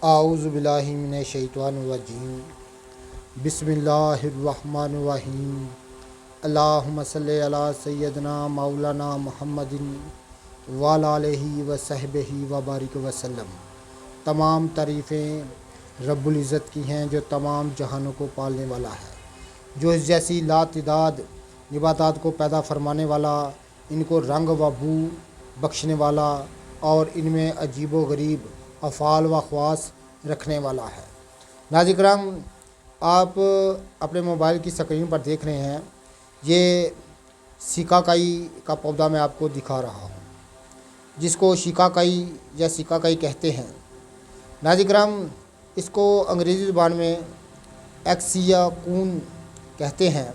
आऊज़ु बिल्लाहि मिनश शैतानिर रजीम बिस्मिल्लाहिर्रहमानिर्रहीम अल्लाहुम्मा सल्लि अला सय्यदना मौलाना मुहम्मदिन व अला आलिहि व सहबिहि व बारिक वसल्लम। तमाम तारीफ़ें रब्बुल इज़्ज़त की हैं जो तमाम जहानों को पालने वाला है, जो इस जैसी लातदाद निबातात को पैदा फरमाने वाला, इनको रंग व बू बख्शने वाला और इनमें अजीब व गरीब अफ़ाल व ख़वास रखने वाला है। नाज़रीन किराम, आप अपने मोबाइल की स्क्रीन पर देख रहे हैं, ये सिकाकाई का पौधा मैं आपको दिखा रहा हूँ, जिसको शिकाकाई या सिकाकाई कहते हैं। नाज़रीन किराम, इसको अंग्रेज़ी ज़ुबान में एक्सिया कून कहते हैं।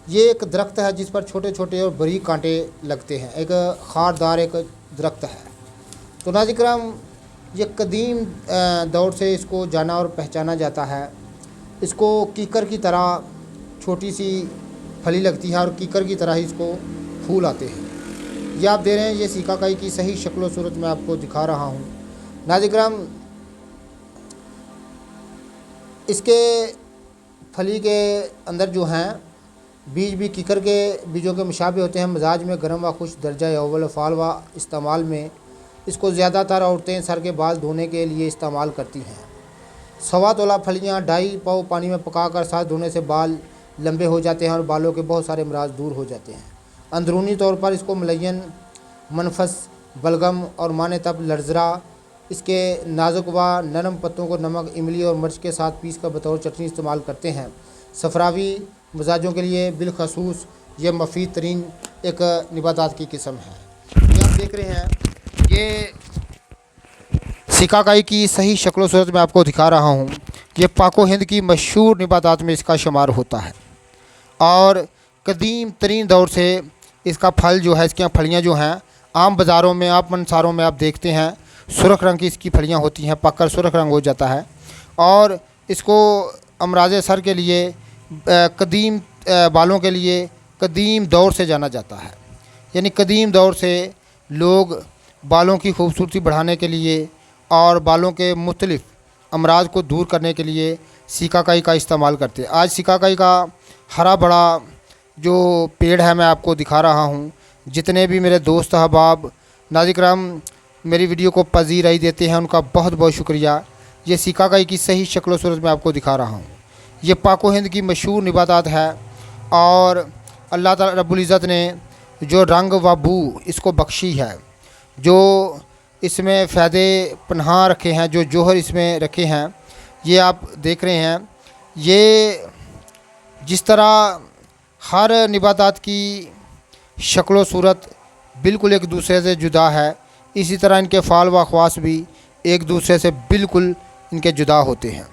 ये एक दरख्त है जिस पर छोटे छोटे और बारीक कांटे लगते हैं, एक खारदार एक दरख्त है। तो नाज़रीन किराम, ये कदीम दौर से इसको जाना और पहचाना जाता है। इसको कीकर की तरह छोटी सी फली लगती है और कीकर की तरह ही इसको फूल आते हैं। ये आप दे रहे हैं, ये सिकाकाई की सही शक्ल व सूरत मैं आपको दिखा रहा हूँ। नाज़रीन किराम, इसके फली के अंदर जो हैं बीज भी कीकर के बीजों के मुशाबे होते हैं। मिजाज में गर्म व खुश दर्जा अव्वल फ़ाल व इस्तेमाल में इसको ज़्यादातर औरतें सर के बाल धोने के लिए इस्तेमाल करती हैं। सवा तोला फलियाँ 2.5 पाव पानी में पकाकर साथ धोने से बाल लंबे हो जाते हैं और बालों के बहुत सारे अमराज दूर हो जाते हैं। अंदरूनी तौर पर इसको मलयन, मनफस, बलगम और माने तब लर्जरा इसके नाजुक व नरम पत्तों को नमक, इमली और मिर्च के साथ पीस कर बतौर चटनी इस्तेमाल करते हैं। सफरावी मिजाजों के लिए बिलखसूस ये मफीद तरीन एक निबातात की किस्म है। ये आप देख रहे हैं, ये सिकाकाई की सही शक्ल सूरत में आपको दिखा रहा हूँ। ये पाको हिंद की मशहूर निबातात में इसका शुमार होता है और कदीम तरीन दौर से इसका फल जो है, इसकी फलियाँ जो हैं, आम बाज़ारों में, आप मंसारों में आप देखते हैं सुरख रंग की इसकी फलियाँ होती हैं, पककर सुरख रंग हो जाता है। और इसको अमराज़ सर के लिए, कदीम बालों के लिए कदीम दौर से जाना जाता है। यानी कदीम दौर से लोग बालों की खूबसूरती बढ़ाने के लिए और बालों के मुख्तलिफ़ अमराज को दूर करने के लिए सिकाकाई का इस्तेमाल करते हैं। आज सिकाकाई का हरा भरा जो पेड़ है मैं आपको दिखा रहा हूँ। जितने भी मेरे दोस्त अहबाब नाज़रीन किराम मेरी वीडियो को पज़ीराई देते हैं, उनका बहुत बहुत शुक्रिया। ये सिकाकाई की सही शक्ल सूरत में आपको दिखा रहा हूँ। ये पाको हिंद की मशहूर निबातात है और अल्लाह ताला रब्बुल इज़्ज़त ने जो रंग व बू इसको बख्शी है, जो इसमें फ़ायदे पनाह रखे हैं, जो जोहर इसमें रखे हैं, ये आप देख रहे हैं। ये जिस तरह हर निबातात की शक्ल सूरत बिल्कुल एक दूसरे से जुदा है, इसी तरह इनके फ़ाल व ख़वास भी एक दूसरे से बिल्कुल इनके जुदा होते हैं।